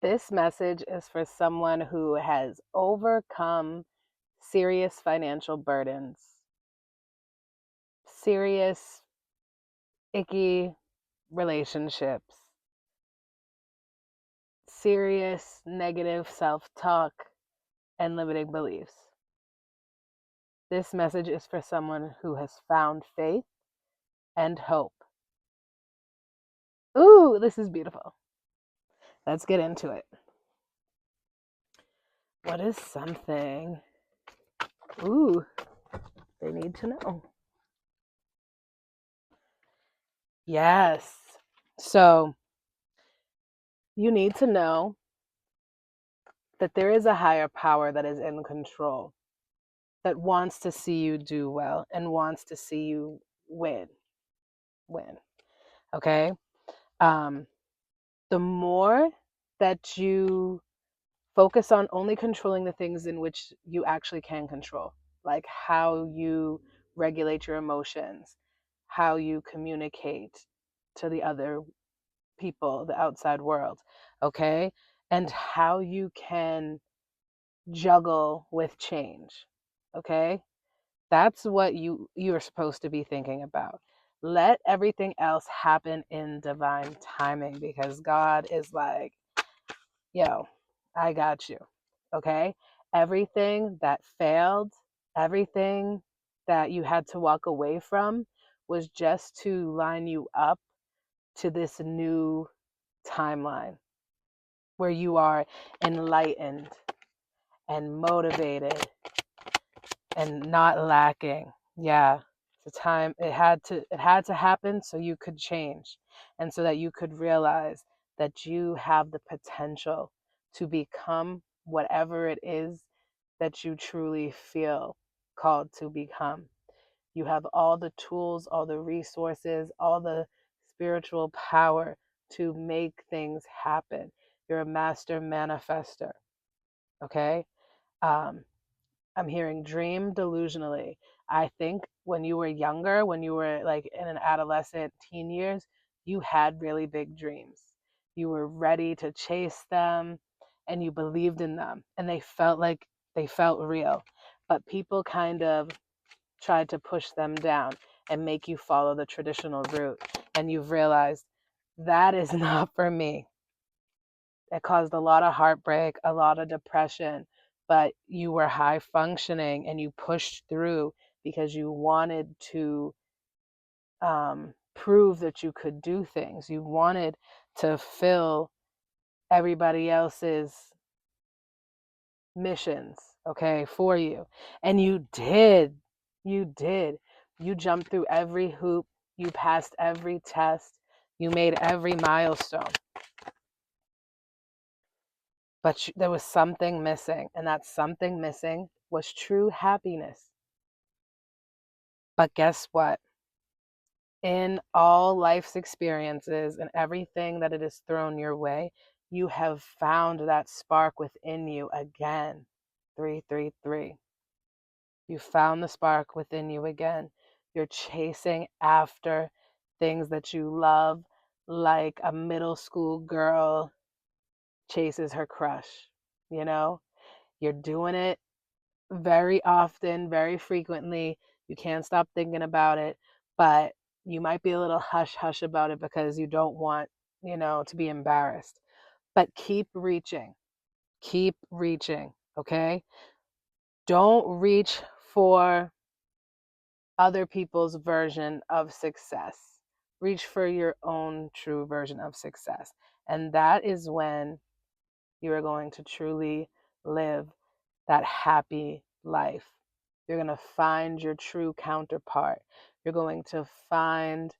This message is for someone who has overcome serious financial burdens, serious, icky relationships, serious negative self talk, and limiting beliefs. This message is for someone who has found faith and hope. Ooh, this is beautiful. Let's get into it. What is something? Ooh, they need to know. Yes. So, you need to know that there is a higher power that is in control, that wants to see you do well and wants to see you win. Win. Okay? Um, the more that you focus on only controlling the things in which you actually can control, like how you regulate your emotions, how you communicate to the other people, the outside world, okay? And how you can juggle with change, okay? That's what you're supposed to be thinking about. Let everything else happen in divine timing because God is like, yo, I got you. Okay? Everything that failed, everything that you had to walk away from was just to line you up to this new timeline where you are enlightened and motivated and not lacking. Yeah. The time it had to happen so you could change and so that you could realize that you have the potential to become whatever it is that you truly feel called to become. You have all the tools, all the resources, all the spiritual power to make things happen. You're a master manifester. Okay? Um, I'm hearing dream delusionally. I think when you were younger, when you were like in an adolescent teen years, you had really big dreams. You were ready to chase them and you believed in them and they felt real. But people kind of tried to push them down and make you follow the traditional route. And you've realized that is not for me. It caused a lot of heartbreak, a lot of depression, but you were high functioning and you pushed through because you wanted to prove that you could do things. You wanted to fill everybody else's missions, okay, for you. And you did. You did. You jumped through every hoop, you passed every test, you made every milestone. But there was something missing, and that something missing was true happiness. But guess what? In all life's experiences and everything that it has thrown your way, you have found that spark within you again. 333. You found the spark within you again. You're chasing after things that you love, like a middle school girl chases her crush. You know, you're doing it very often, very frequently. You can't stop thinking about it, but you might be a little hush hush about it because you don't want, to be embarrassed. But keep reaching. Keep reaching, okay? Don't reach for other people's version of success. Reach for your own true version of success. And that is when you are going to truly live that happy life. You're going to find your true counterpart. You're going to find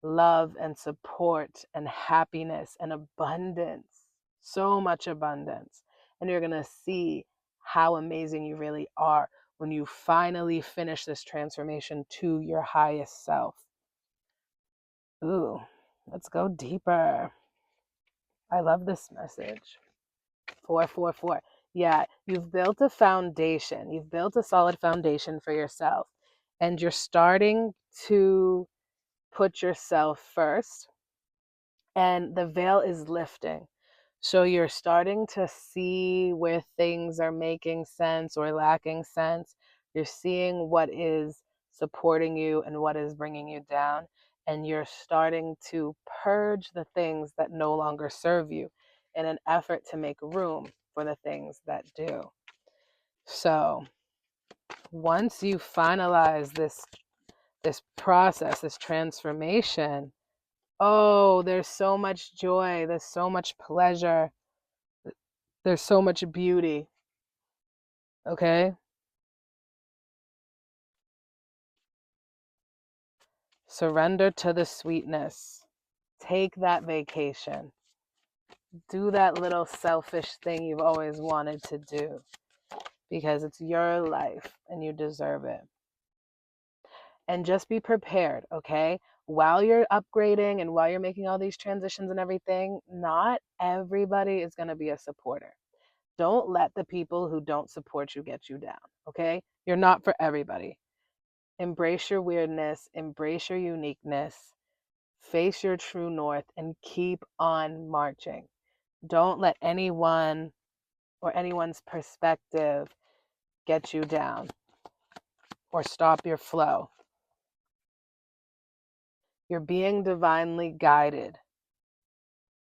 love and support and happiness and abundance, so much abundance. And you're going to see how amazing you really are when you finally finish this transformation to your highest self. Ooh, let's go deeper. I love this message. 444. Yeah, you've built a foundation. You've built a solid foundation for yourself. And you're starting to put yourself first. And the veil is lifting. So you're starting to see where things are making sense or lacking sense. You're seeing what is supporting you and what is bringing you down. And you're starting to purge the things that no longer serve you in an effort to make room for the things that do. So once you finalize this process, this transformation, oh, there's so much joy, there's so much pleasure, there's so much beauty. Okay? Surrender to the sweetness. Take that vacation. Do that little selfish thing you've always wanted to do because it's your life and you deserve it. And just be prepared, okay? While you're upgrading and while you're making all these transitions and everything, not everybody is going to be a supporter. Don't let the people who don't support you get you down, okay? You're not for everybody. Embrace your weirdness, embrace your uniqueness, face your true north, and keep on marching. Don't let anyone or anyone's perspective get you down or stop your flow. You're being divinely guided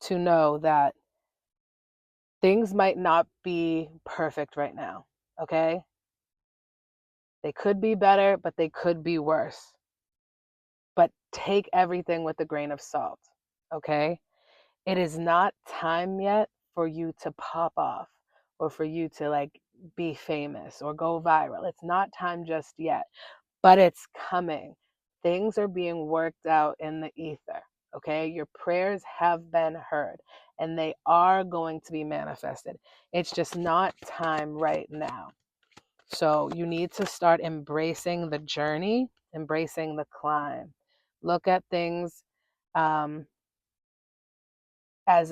to know that things might not be perfect right now, okay? They could be better, but they could be worse. But take everything with a grain of salt, okay? It is not time yet for you to pop off or for you to like be famous or go viral. It's not time just yet, but it's coming. Things are being worked out in the ether, okay? Your prayers have been heard and they are going to be manifested. It's just not time right now. So you need to start embracing the journey, embracing the climb. Look at things as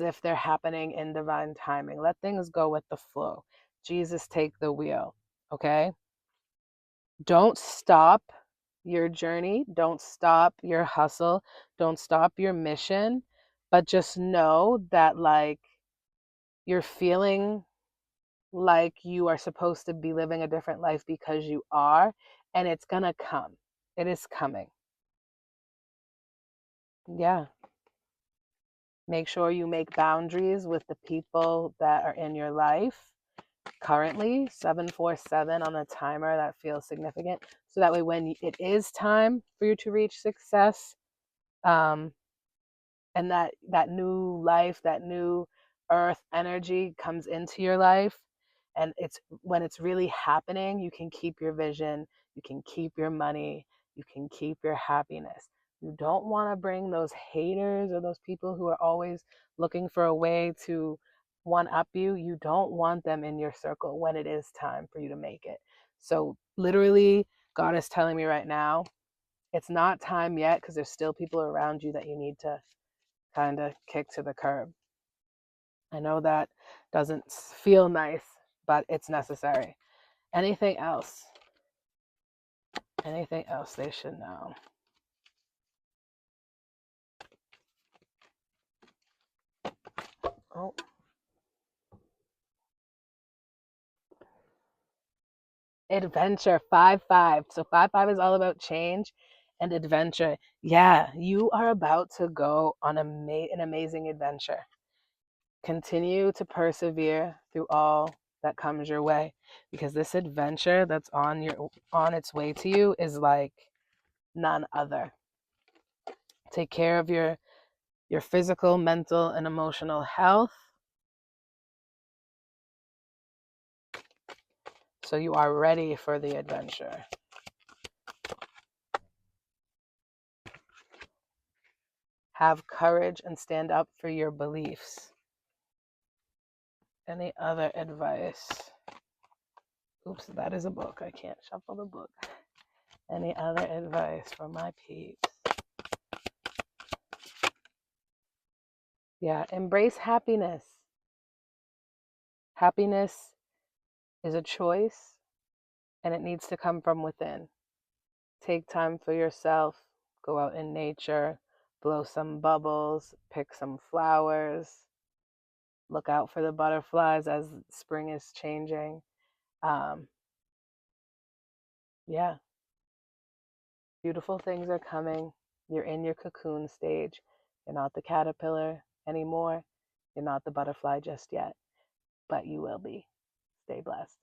if they're happening in divine timing. Let things go with the flow. Jesus, take the wheel, okay? Don't stop your journey. Don't stop your hustle. Don't stop your mission. But just know that, like, you're feeling like you are supposed to be living a different life because you are, and it's gonna come. It is coming. Yeah. Make sure you make boundaries with the people that are in your life currently, 747 on the timer that feels significant. So that way, when it is time for you to reach success, um, and that new life, that new earth energy comes into your life, and it's when it's really happening, you can keep your vision, you can keep your money, you can keep your happiness. You don't want to bring those haters or those people who are always looking for a way to one up you. You don't want them in your circle when it is time for you to make it. So literally, God is telling me right now, it's not time yet because there's still people around you that you need to kind of kick to the curb. I know that doesn't feel nice, but it's necessary. Anything else? Anything else they should know? Oh. Adventure 5-5. So 5-5 is all about change and adventure. Yeah, you are about to go on an amazing adventure. Continue to persevere through all that comes your way because this adventure that's on its way to you is like none other. Take care of your physical, mental, and emotional health so you are ready for the adventure. Have courage and stand up for your beliefs. Any other advice? Oops, that is a book. I can't shuffle the book. Any other advice for my peeps? Yeah, embrace happiness. Happiness is a choice and it needs to come from within. Take time for yourself. Go out in nature, blow some bubbles, pick some flowers, Look out for the butterflies as spring is changing. Um, yeah, beautiful things are coming. You're in your cocoon stage. You're not the caterpillar anymore. You're not the butterfly just yet, but you will be. Stay blessed.